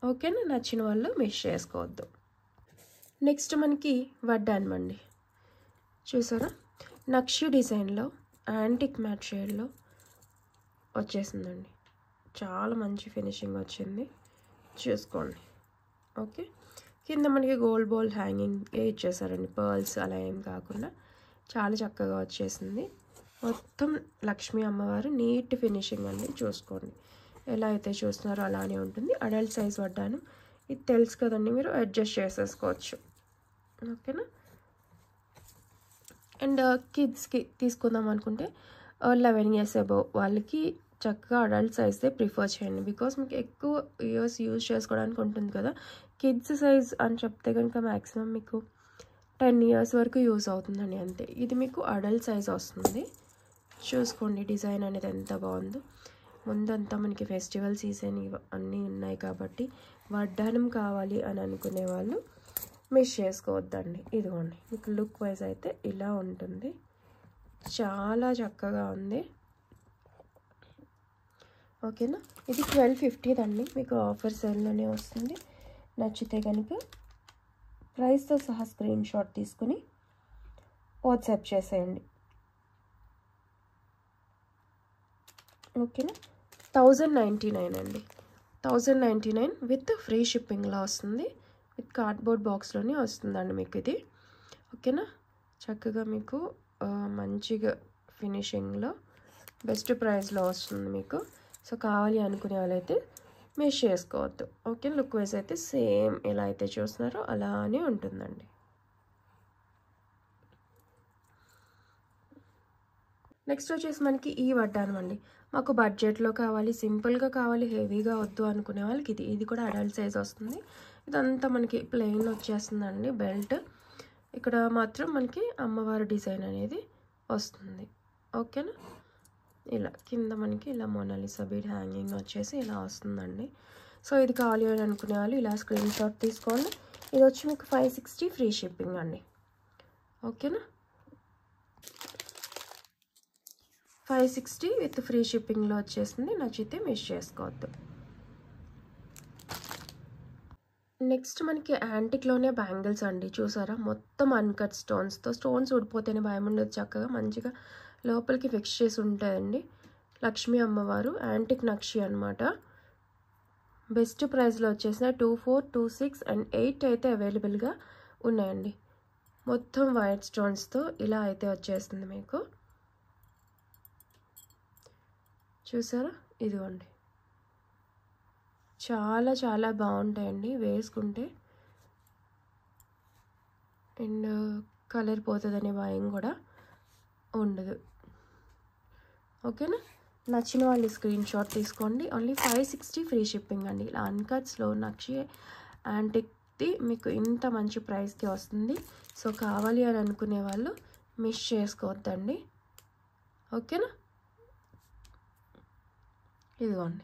ఓకేనా, నచ్చిన వాళ్ళు మిస్ చేసుకోవద్దు. నెక్స్ట్ మనకి వడ్డానం అండి. చూసారా, నక్షి డిజైన్లో యాంటిక్ మ్యాట్ షేడ్లో వచ్చేసిందండి. చాలా మంచి ఫినిషింగ్ వచ్చింది, చూసుకోండి. ఓకే, కింద మనకి గోల్డ్ బాల్ హ్యాంగింగ్ ఇచ్చేసారండి, పర్ల్స్ అలా ఏం కాకుండా చాలా చక్కగా వచ్చేసింది. మొత్తం లక్ష్మీ అమ్మవారు నీట్ ఫినిషింగ్ అండి. చూసుకోండి, ఎలా అయితే చూస్తున్నారో అలానే ఉంటుంది. అడల్ట్ సైజ్ వడ్డాను, ఇది తెలుసు కదండి, మీరు అడ్జస్ట్ చేసేసుకోవచ్చు. ఓకేనా. అండ్ కిడ్స్కి తీసుకుందాం అనుకుంటే 11 years అబోవ్ వాళ్ళకి చక్కగా అడల్ట్ సైజే ప్రిఫర్ చేయండి. బికాస్ మీకు ఎక్కువ ఇయర్స్ యూజ్ చేసుకోవడానికి ఉంటుంది కదా. కిడ్స్ సైజ్ అని చెప్తే కనుక మ్యాక్సిమం మీకు 10 years వరకు యూజ్ అవుతుందండి, అంతే. ఇది మీకు అడల్ట్ సైజ్ వస్తుంది. చూసుకోండి డిజైన్ అనేది ఎంత బాగుందో. ముందంతా మనకి ఫెస్టివల్ సీజన్ అన్నీ ఉన్నాయి కాబట్టి వడ్డానం కావాలి అని అనుకునే వాళ్ళు మిస్ చేసుకోవద్దండి. ఇదిగోండి, మీకు లుక్ వైజ్ అయితే ఇలా ఉంటుంది, చాలా చక్కగా ఉంది. ఓకేనా, ఇది 1250 అండి, మీకు ఆఫర్ సేల్లోనే వస్తుంది. నచ్చితే కనుక ప్రైస్తో సహా స్క్రీన్ షాట్ తీసుకుని వాట్సాప్ చేసేయండి. ఓకేనా, 1099 అండి. 1099 విత్ ఫ్రీ షిప్పింగ్లో వస్తుంది, విత్ కార్డ్బోర్డ్ బాక్స్లోనే వస్తుందండి మీకు ఇది. ఓకేనా, చక్కగా మీకు మంచిగా ఫినిషింగ్లో బెస్ట్ ప్రైస్లో వస్తుంది మీకు. సో కావాలి అనుకునే వాళ్ళైతే మిస్ చేసుకోవద్దు. ఓకే, లుక్ వైజ్ అయితే సేమ్ ఎలా అయితే చూస్తున్నారో అలానే ఉంటుందండి. నెక్స్ట్ వచ్చేసి మనకి ఈ వడ్డానం అండి. మాకు బడ్జెట్లో కావాలి, సింపుల్గా కావాలి, హెవీగా వద్దు అనుకునే వాళ్ళకి ఇది కూడా అడల్ట్ సైజ్ వస్తుంది. ఇదంతా మనకి ప్లెయిన్ వచ్చేస్తుందండి. బెల్ట్ ఇక్కడ మాత్రం మనకి అమ్మవారి డిజైన్ అనేది వస్తుంది. ఓకేనా, ఇలా కింద మనకి ఇలా మోనాలిసా బీడ్ హ్యాంగింగ్ వచ్చేసి ఇలా వస్తుందండి. సో ఇది కావాలి అని అనుకునే వాళ్ళు ఇలా స్క్రీన్ షాట్ తీసుకోండి. ఇది వచ్చి మీకు 560 ఫ్రీ షిప్పింగ్ అండి. ఓకేనా, 560 విత్ ఫ్రీ షిప్పింగ్లో వచ్చేసింది. నచ్చితే మిస్ చేసుకోవద్దు. నెక్స్ట్ మనకి యాంటిక్లోనే బ్యాంగిల్స్ అండి. చూసారా, మొత్తం అన్కట్ స్టోన్స్తో. స్టోన్స్ ఊడిపోతేనే భయం ఉండదు, చక్కగా మంచిగా లోపలికి ఫిక్స్ చేసి ఉంటాయండి. లక్ష్మీ అమ్మవారు యాంటిక్ నక్షి అనమాట. బెస్ట్ ప్రైస్లో వచ్చేసిన 24, 26 అండ్ 8 అయితే అవైలబుల్గా ఉన్నాయండి. మొత్తం వైట్ స్టోన్స్తో ఇలా అయితే వచ్చేస్తుంది మీకు. చూసారా, ఇదిగోండి, చాలా చాలా బాగుంటాయండి వేసుకుంటే. అండ్ కలర్ పోతుందనే భయం కూడా ఉండదు. ఓకేనా, నచ్చిన వాళ్ళు స్క్రీన్ షాట్ తీసుకోండి. ఓన్లీ 560 ఫ్రీ షిప్పింగ్ అండి. ఇలా అన్కట్స్లో నక్షి యాంటిక్ది మీకు ఇంత మంచి ప్రైస్కి వస్తుంది. సో కావాలి అని అనుకునే వాళ్ళు మిస్ చేసుకోవద్దండి, ఓకేనా. ఇదిగోండి.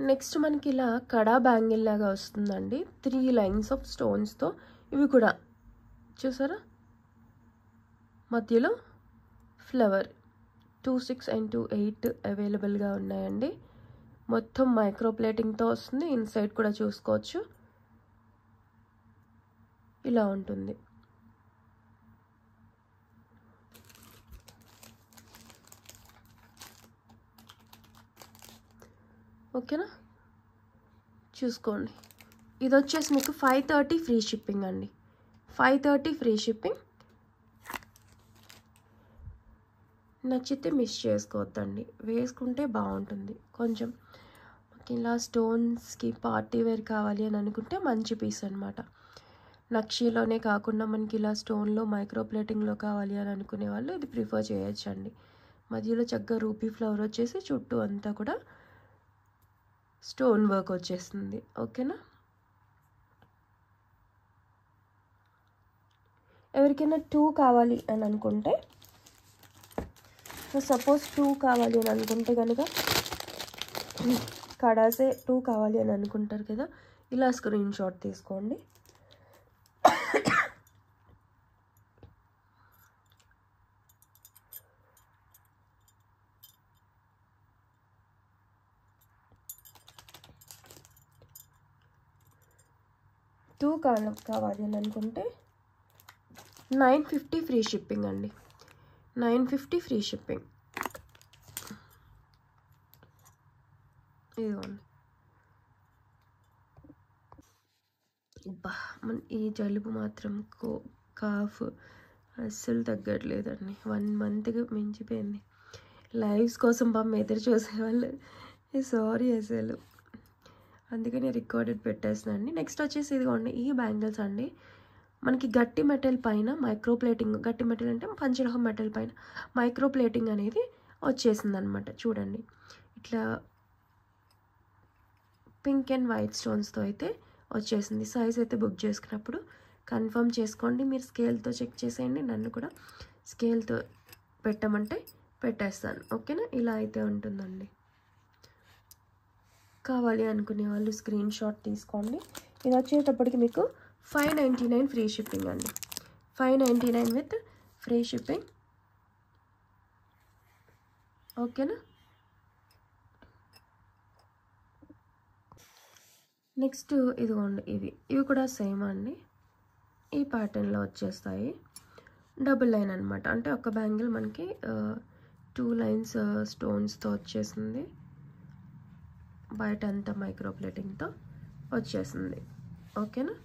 నెక్స్ట్ మనకి ఇలా కడా బ్యాంగిల్ లాగా వస్తుందండి, 3 లైన్స్ ఆఫ్ స్టోన్స్తో. ఇవి కూడా చూసారా, మధ్యలో ఫ్లవర్ 2, 6 and 2, 8 అవైలబుల్గా ఉన్నాయండి. మొత్తం మైక్రో ప్లేటింగ్తో వస్తుంది. ఇన్సైడ్ కూడా చూసుకోవచ్చు, ఇలా ఉంటుంది. ఓకేనా, చూసుకోండి. ఇది వచ్చేసి మీకు 530 ఫ్రీ షిప్పింగ్ అండి, 530 ఫ్రీ షిప్పింగ్. నచ్చితే మిస్ చేసుకోవద్దండి, వేసుకుంటే బాగుంటుంది. కొంచెం ఇలా స్టోన్స్కి పార్టీ వేర్ కావాలి అని అనుకుంటే మంచి పీస్ అనమాట. నక్షీలోనే కాకుండా మనకి ఇలా స్టోన్లో మైక్రో ప్లేటింగ్లో కావాలి అని అనుకునే వాళ్ళు ఇది ప్రిఫర్ చేయొచ్చండి. మధ్యలో చక్కగా రూపీ ఫ్లవర్ వచ్చేసి చుట్టూ అంతా కూడా స్టోన్ వర్క్ వచ్చేస్తుంది, ఓకేనా. ఎవరికైనా 2 కావాలి అని అనుకుంటే, సపోజ్ 2 కావాలి అని అనుకుంటే కనుక కడాసే 2 కావాలి అని అనుకుంటారు కదా, ఇలా స్క్రీన్ షాట్ తీసుకోండి. కావాలి అని అనుకుంటే 950 ఫ్రీ షిప్పింగ్ అండి, 950 ఫ్రీ షిప్పింగ్. ఇదిగోండి. మన ఈ జలుబు మాత్రం కాఫ్ అస్సలు తగ్గట్లేదండి, 1 మంత్కి మించిపోయింది. లైవ్స్ కోసం ఎదురు చూసేవాళ్ళు సారీ అసలు, అందుకని రికార్డెడ్ పెట్టేస్తున్నాను అండి. నెక్స్ట్ వచ్చేసి ఇదిగోండి, ఈ బ్యాంగిల్స్ అండి మనకి గట్టి మెటల్ పైన మైక్రో ప్లేటింగ్, గట్టి మెటల్ అంటే పంచలోహం మెటల్ పైన మైక్రో ప్లేటింగ్ అనేది వచ్చేసింది అనమాట. చూడండి, ఇట్లా పింక్ అండ్ వైట్ స్టోన్స్తో అయితే వచ్చేసింది. సైజ్ అయితే బుక్ చేసుకున్నప్పుడు కన్ఫర్మ్ చేసుకోండి, మీరు స్కేల్తో చెక్ చేసేయండి. నన్ను కూడా స్కేల్తో పెట్టమంటే పెట్టేస్తాను, ఓకేనా. ఇలా అయితే ఉంటుందండి. కావాలి అనుకునే వాళ్ళు స్క్రీన్ షాట్ తీసుకోండి. ఇది వచ్చేటప్పటికి మీకు 599 ఫ్రీ షిప్పింగ్ అండి, 599 విత్ ఫ్రీ షిప్పింగ్, ఓకేనా. నెక్స్ట్ ఇదిగోండి, ఇవి కూడా సేమ్ అండి, ఈ ప్యాటర్న్లో వచ్చేస్తాయి. డబుల్ లైన్ అనమాట, అంటే ఒక బ్యాంగిల్ మనకి 2 లైన్స్ స్టోన్స్తో వచ్చేసింది, బయట అంతా మైక్రో ప్లేటింగ్తో వచ్చేసింది, ఓకేనా.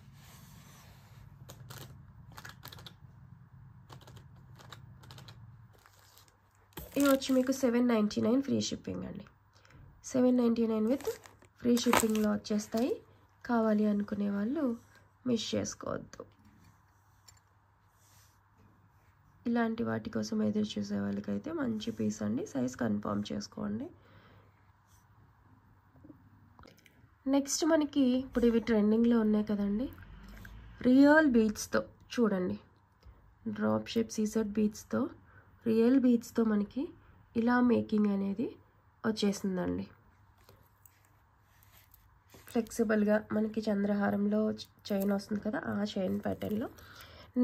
ఇది వచ్చి మీకు 799 ఫ్రీ షిప్పింగ్ అండి, 799 విత్ ఫ్రీ షిప్పింగ్లో వచ్చేస్తాయి. కావాలి అనుకునే వాళ్ళు మిస్ చేసుకోవద్దు. ఇలాంటి వాటి కోసం ఎదురు చూసే వాళ్ళకైతే మంచి పీస్ అండి, సైజ్ కన్ఫర్మ్ చేసుకోండి. నెక్స్ట్ మనకి ఇప్పుడు ఇవి ట్రెండింగ్లో ఉన్నాయి కదండి, రియల్ బీడ్స్తో చూడండి, డ్రాప్ షేప్ సీజెడ్ బీడ్స్తో, రియల్ బీడ్స్తో మనకి ఇలా మేకింగ్ అనేది వచ్చేసిందండి. ఫ్లెక్సిబుల్గా మనకి చంద్రహారంలో చైన్ వస్తుంది కదా, ఆ చైన్ ప్యాటర్న్లో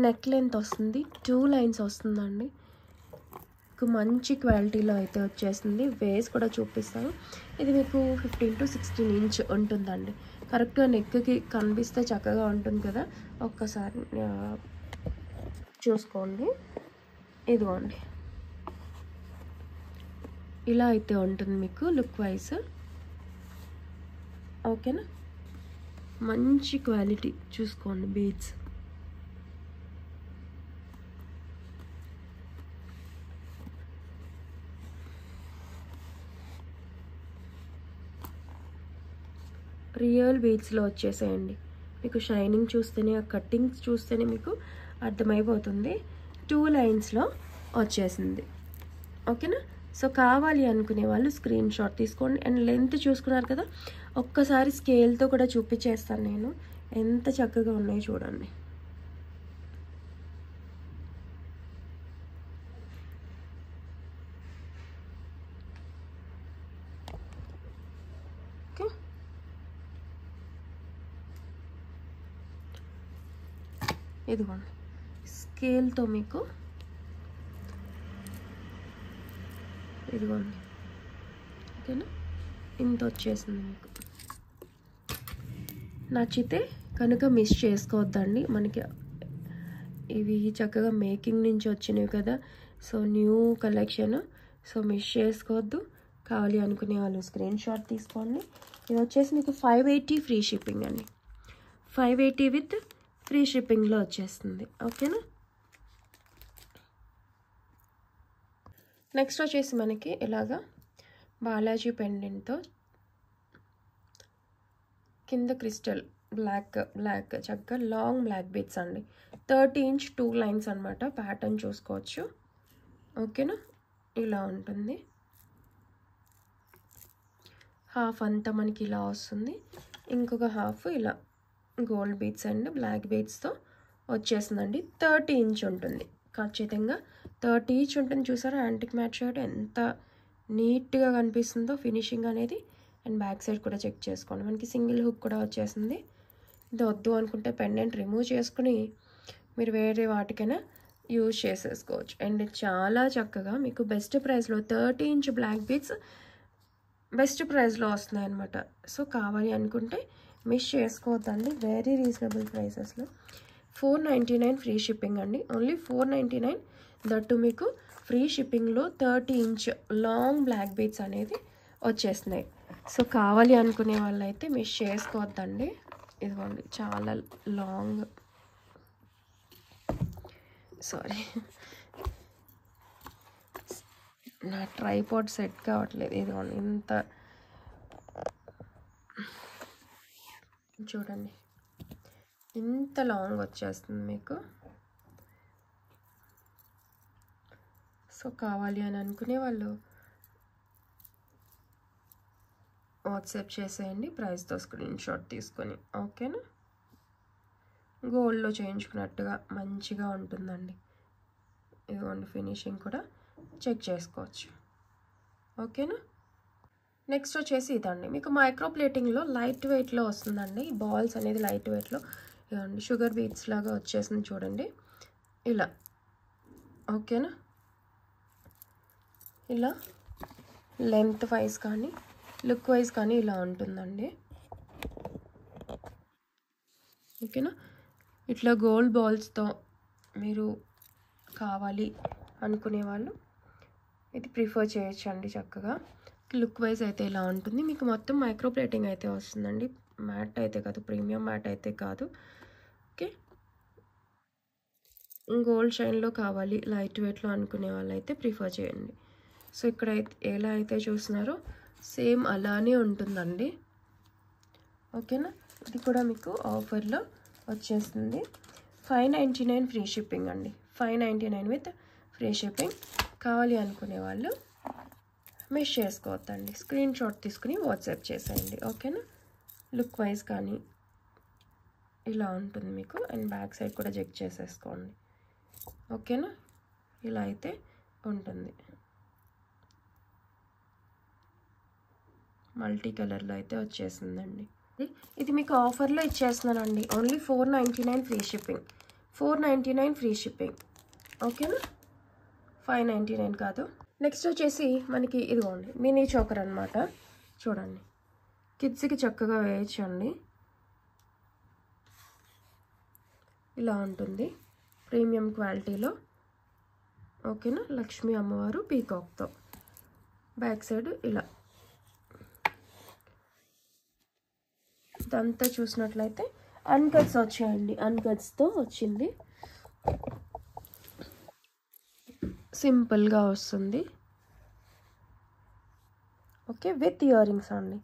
నెక్ లెంత్ వస్తుంది, 2 లైన్స్ వస్తుందండి. మంచి క్వాలిటీలో అయితే వచ్చేసింది. వేస్ కూడా చూపిస్తాను. ఇది మీకు 15 to 16 ఇంచ్ ఉంటుందండి. కరెక్ట్గా నెక్కి కనిపిస్తే చక్కగా ఉంటుంది కదా, ఒక్కసారి చూసుకోండి. ఇదిగోండి, ఇలా అయితే ఉంటుంది మీకు లుక్ వైజ్, ఓకేనా. మంచి క్వాలిటీ చూసుకోండి బీడ్స్. రియల్ బీడ్స్లో వచ్చేసేయండి. మీకు షైనింగ్ చూస్తేనే, ఆ కట్టింగ్స్ చూస్తేనే మీకు అర్థమైపోతుంది. 2 లైన్స్లో వచ్చేసింది, ఓకేనా. సో కావాలి అనుకునే వాళ్ళు స్క్రీన్ షాట్ తీసుకోండి. అండ్ లెంత్ చూసుకున్నారు కదా, ఒక్కసారి స్కేల్తో కూడా చూపించేస్తాను నేను, ఎంత చక్కగా ఉన్నాయో చూడండి. ఓకే, ఇదిగోండి స్కేల్తో మీకు ఇదిగోండి. ఓకేనా, ఇంత వచ్చేసింది మీకు. నచ్చితే కనుక మిస్ చేసుకోవద్దండి. మనకి ఇవి చక్కగా మేకింగ్ నుంచి వచ్చినవి కదా, so new collection, so miss చేసుకోవద్దు. కావాలి అనుకునే వాళ్ళు స్క్రీన్ షాట్ తీసుకోండి. ఇది వచ్చేసి మీకు 580 ఫ్రీ షిప్పింగ్ అండి. 580 విత్ ఫ్రీ షిప్పింగ్లో వచ్చేస్తుంది. ఓకేనా. నెక్స్ట్ వచ్చేసి మనకి ఇలాగా బాలాజీ పెండెంట్తో కింద క్రిస్టల్ బ్లాక్ చక్కగా లాంగ్ బ్లాక్ బీడ్స్ అండి. 30 ఇంచ్ 2 లైన్స్ అనమాట. ప్యాటర్న్ చూసుకోవచ్చు. ఓకేనా, ఇలా ఉంటుంది. హాఫ్ అంతా మనకి ఇలా వస్తుంది, ఇంకొక హాఫ్ ఇలా గోల్డ్ బీడ్స్ అండ్ బ్లాక్ బీడ్స్తో వచ్చేసిందండి. 30 ఇంచ్ ఉంటుంది ఖచ్చితంగా. 30 ఇంచ్ ఉంటుంది. చూసారా యాంటిక్ మ్యాట్ షర్ట్ ఎంత నీట్గా కనిపిస్తుందో ఫినిషింగ్ అనేది. అండ్ బ్యాక్ సైడ్ కూడా చెక్ చేసుకోండి. మనకి సింగిల్ హుక్ కూడా వచ్చేసింది. ఇది వద్దు అనుకుంటే పెండెంట్ రిమూవ్ చేసుకుని మీరు వేరే వాటికైనా యూజ్ చేసేసుకోవచ్చు. అండ్ చాలా చక్కగా మీకు బెస్ట్ ప్రైస్లో 30 ఇంచ్ బ్లాక్ బీడ్స్ బెస్ట్ ప్రైస్లో వస్తున్నాయి అనమాట. సో కావాలి అనుకుంటే మిస్ చేసుకోవద్దండి. వెరీ రీజనబుల్ ప్రైసెస్లో 499 ఫ్రీ షిప్పింగ్ అండి. ఓన్లీ 499. దట్టు మీకు ఫ్రీ షిప్పింగ్లో 30 ఇంచ్ లాంగ్ బ్లాక్ బీడ్స్ అనేది వచ్చేస్తున్నాయి. సో కావాలి అనుకునే వాళ్ళైతే మిస్ చేసుకోవద్దండి. ఇదిగోండి చాలా లాంగ్, సారీ నా ట్రైపాడ్ సెట్ కావట్లేదు. ఇదిగోండి ఇంత చూడండి, ఇంత లాంగ్ వచ్చేస్తుంది మీకు. సో కావాలి అని అనుకునే వాళ్ళు వాట్సాప్ చేసేయండి ప్రైస్తో స్క్రీన్ షాట్ తీసుకొని. ఓకేనా, గోల్డ్లో చేయించుకున్నట్టుగా మంచిగా ఉంటుందండి. ఇదిగోండి ఫినిషింగ్ కూడా చెక్ చేసుకోవచ్చు. ఓకేనా. నెక్స్ట్ వచ్చేసి ఇదండి మీకు మైక్రో ప్లేటింగ్లో లైట్ వెయిట్లో వస్తుందండి. బాల్స్ అనేది లైట్ వెయిట్లో ఇదండి షుగర్ బీట్స్ లాగా వచ్చేసింది చూడండి ఇలా. ఓకేనా, ఇలా లెంత్ వైజ్ కానీ లుక్ వైజ్ కానీ ఇలా ఉంటుందండి. ఓకేనా, ఇట్లా గోల్డ్ బాల్స్తో మీరు కావాలి అనుకునే వాళ్ళు ఇది ప్రిఫర్ చేయొచ్చండి. చక్కగా లుక్ వైజ్ అయితే ఇలా ఉంటుంది. మీకు మొత్తం మైక్రో ప్లేటింగ్ అయితే వస్తుందండి. మ్యాట్ అయితే కాదు, ప్రీమియం మ్యాట్ అయితే కాదు. ఓకే, గోల్డ్ షైన్లో కావాలి లైట్ వెయిట్లో అనుకునే వాళ్ళు అయితే ప్రిఫర్ చేయండి. సో ఇక్కడ ఎలా అయితే చూస్తున్నారో సేమ్ అలానే ఉంటుందండి. ఓకేనా, ఇది కూడా మీకు ఆఫర్లో వచ్చేస్తుంది. 599 ఫ్రీ షిప్పింగ్ అండి. 599 విత్ ఫ్రీ షిప్పింగ్. కావాలి అనుకునే వాళ్ళు మిస్ చేసుకోవద్దండి. స్క్రీన్ షాట్ తీసుకుని వాట్సాప్ చేసేయండి. ఓకేనా, లుక్ వైజ్ కానీ ఇలా ఉంటుంది మీకు. అండ్ బ్యాక్ సైడ్ కూడా చెక్ చేసేసుకోండి. ఓకేనా, ఇలా అయితే ఉంటుంది. మల్టీ కలర్లో అయితే వచ్చేసిందండి. ఇది మీకు ఆఫర్లో ఇచ్చేస్తున్నానండి. Only 499 free shipping. 499 free shipping. ఓకేనా, 599 కాదు. నెక్స్ట్ వచ్చేసి మనకి ఇదిగోండి మినీ చోకర్ అనమాట. చూడండి కిడ్స్కి చక్కగా వేయచ్చండి. ఇలా ఉంటుంది ప్రీమియం క్వాలిటీలో. ఓకేనా, లక్ష్మీ అమ్మవారు పీకాక్తో. బ్యాక్ సైడ్ ఇలా ఇదంతా చూసినట్లయితే అన్కట్స్ వచ్చాయండి. అన్కట్స్తో వచ్చింది. సింపుల్గా వస్తుంది. ఓకే, విత్ ఇయర్ రింగ్స్ అండి.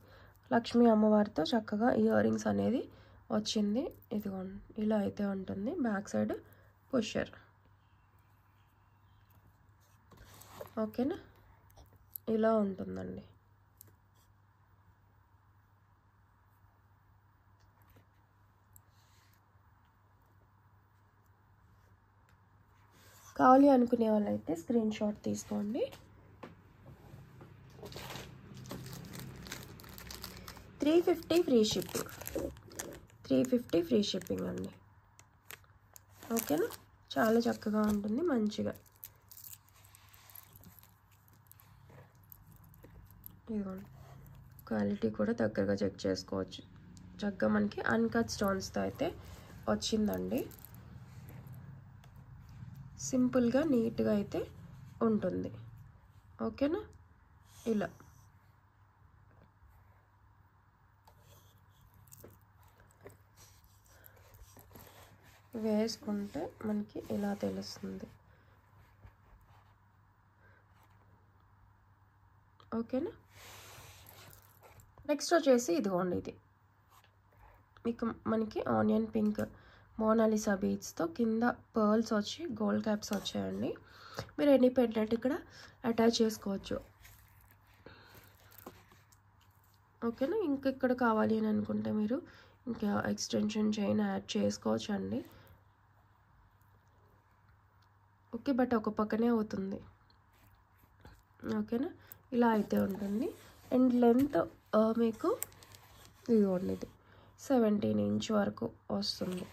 లక్ష్మీ అమ్మవారితో చక్కగా ఇయర్ రింగ్స్ అనేది వచ్చింది. ఇదిగోండి ఇలా అయితే ఉంటుంది. Back side pusher. ఓకేనా, ఇలా ఉంటుందండి. కావాలి అనుకునే వాళ్ళైతే స్క్రీన్ షాట్ తీసుకోండి. 350 ఫ్రీ షిప్పింగ్, 350 ఫ్రీ షిప్పింగ్ అండి. ఓకేనా, చాలా చక్కగా ఉంటుంది, మంచిగా. ఇదిగోండి, క్వాలిటీ కూడా దగ్గరగా చెక్ చేసుకోవచ్చు. చక్కగా మనకి అన్కట్ స్టోన్స్తో అయితే వచ్చిందండి. సింపుల్గా నీట్గా అయితే ఉంటుంది. ఓకేనా, ఇలా వేసుకుంటే మనకి ఇలా తెలుస్తుంది. ఓకేనా, నెక్స్ట్ వచ్చేసి ఇదిగోండి, ఇది మీకు మనకి ఆనియన్ పింక్ మోనాలిసా బీడ్స్తో కింద పర్ల్స్ వచ్చి గోల్డ్ క్యాప్స్ వచ్చాయండి. మీరు ఎనీ పెండెంట్ ఇక్కడ అటాచ్ చేసుకోవచ్చు. ఓకేనా, ఇంకా ఇక్కడ కావాలి అని అనుకుంటే మీరు ఇంకా ఎక్స్టెన్షన్ చైన్ యాడ్ చేసుకోవచ్చు అండి. ఓకే, బట్ ఒక పక్కనే అవుతుంది. ఓకేనా, ఇలా అయితే ఉంటుంది. అండ్ లెంత్ మీకు ఇదిగోండి, ఇది 17 ఇంచ్ వరకు వస్తుంది.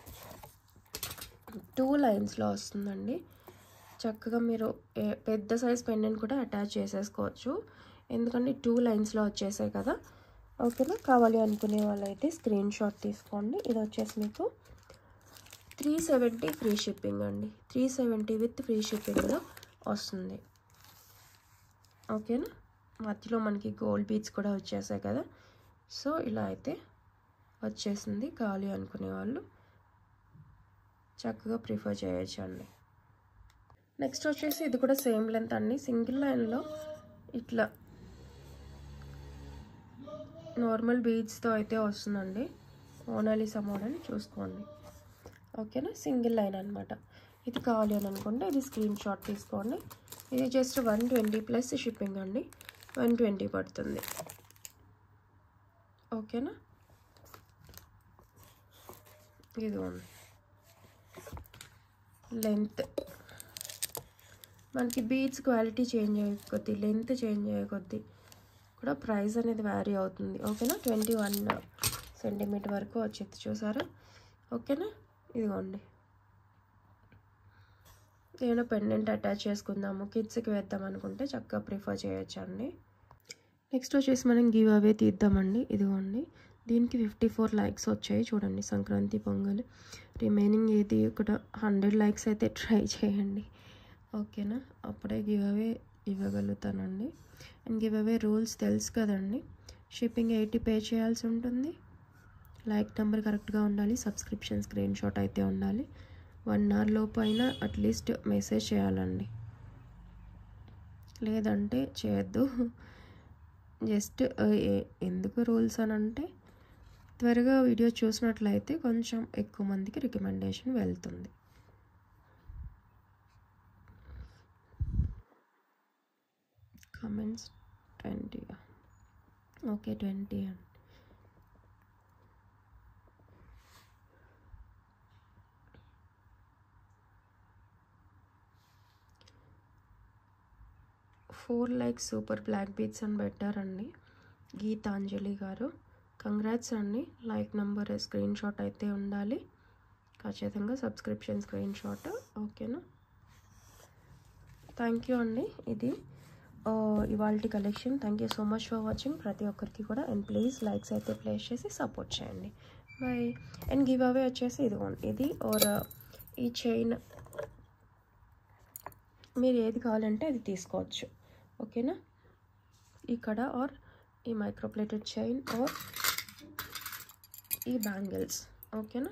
2 లైన్స్లో వస్తుందండి. చక్కగా మీరు పెద్ద సైజ్ పెండెంట్ కూడా అటాచ్ చేసేసుకోవచ్చు, ఎందుకంటే 2 లైన్స్లో వచ్చేసాయి కదా. ఓకేనా, కావాలి అనుకునే వాళ్ళైతే స్క్రీన్ షాట్ తీసుకోండి. ఇది వచ్చేసి మీకు 370 ఫ్రీ షిప్పింగ్ అండి. 370 విత్ ఫ్రీ షిప్పింగ్లో వస్తుంది. ఓకేనా, మధ్యలో మనకి గోల్డ్ బీడ్స్ కూడా వచ్చేసాయి కదా. సో ఇలా అయితే వచ్చేసింది. కావాలి అనుకునే వాళ్ళు చక్కగా ప్రిఫర్ చేయొచ్చు అండి. నెక్స్ట్ వచ్చేసి ఇది కూడా సేమ్ లెంత్ అండి. సింగిల్ లైన్లో ఇట్లా నార్మల్ బీడ్స్తో అయితే వస్తుందండి. మోనాలిసా మోడల్ చూసుకోండి. ఓకేనా, సింగిల్ లైన్ అనమాట. ఇది కావాలి అని అనుకుంటే ఇది స్క్రీన్ షాట్ తీసుకోండి. ఇది జస్ట్ 120 ప్లస్ షిప్పింగ్ అండి. 120 పడుతుంది. ఓకేనా, ఇదిగోండి లెంత్. మనకి బీడ్స్ క్వాలిటీ చేంజ్ అయ్యే కొద్దీ, లెంత్ చేంజ్ అయ్యే కొద్దీ కూడా ప్రైస్ అనేది వ్యారీ అవుతుంది. ఓకేనా, 21 సెంటీమీటర్ వరకు వచ్చేది చూసారా. ఓకేనా, ఇదిగోండి, ఏమైనా పెండెంట్ అటాచ్ చేసుకుందాము, కిడ్స్కి వేద్దాం అనుకుంటే చక్కగా ప్రిఫర్ చేయొచ్చు అండి. నెక్స్ట్ వచ్చేసి మనం గివ్ అవే తీద్దామండి. ఇదిగోండి, దీనికి 54 లైక్స్ వచ్చాయి చూడండి. సంక్రాంతి పొంగల్ రిమైనింగ్ ఏది కూడా 100 లైక్స్ అయితే ట్రై చేయండి. ఓకేనా, అప్పుడే గివ్ అవే ఇవ్వగలుగుతానండి. అండ్ గివ్ అవే రూల్స్ తెలుసు కదండి. షిప్పింగ్ 80 పే చేయాల్సి ఉంటుంది. లైక్ నెంబర్ కరెక్ట్గా ఉండాలి. సబ్స్క్రిప్షన్ స్క్రీన్ షాట్ అయితే ఉండాలి. 1 అవర్ లోపు అయినా అట్లీస్ట్ మెసేజ్ చేయాలండి, లేదంటే చేయొద్దు. జస్ట్ ఎందుకు రూల్స్ అని అంటే త్వరగా వీడియో చూసినట్లయితే కొంచెం ఎక్కువ మందికి రికమెండేషన్ వెళ్తుంది. కమెంట్స్ 20. ఓకే, 20 అండి. Four likes super black beats అని పెట్టారండి గీతాంజలి గారు. కంగ్రాట్స్ అండి. లైక్ నెంబర్ స్క్రీన్ షాట్ అయితే ఉండాలి ఖచ్చితంగా, సబ్స్క్రిప్షన్ స్క్రీన్ షాట్. ఓకేనా, థ్యాంక్ యూ అండి. ఇది ఇవాల్టి collection. Thank you so much for watching ప్రతి ఒక్కరికి కూడా. అండ్ ప్లీజ్ లైక్స్ అయితే ప్లేస్ చేసి సపోర్ట్ చేయండి. బాయ్. అండ్ గివ్ అవే వచ్చేసి ఇదిగోండి, ఇది ఆర్ ఈ చైన్ మీరు ఏది కావాలంటే అది తీసుకోవచ్చు. ఓకేనా, ఇక్కడ ఆర్ ఈ మైక్రోప్లేటెడ్ చైన్ ఆర్ ఈ బ్యాంగిల్స్. ఓకేనా.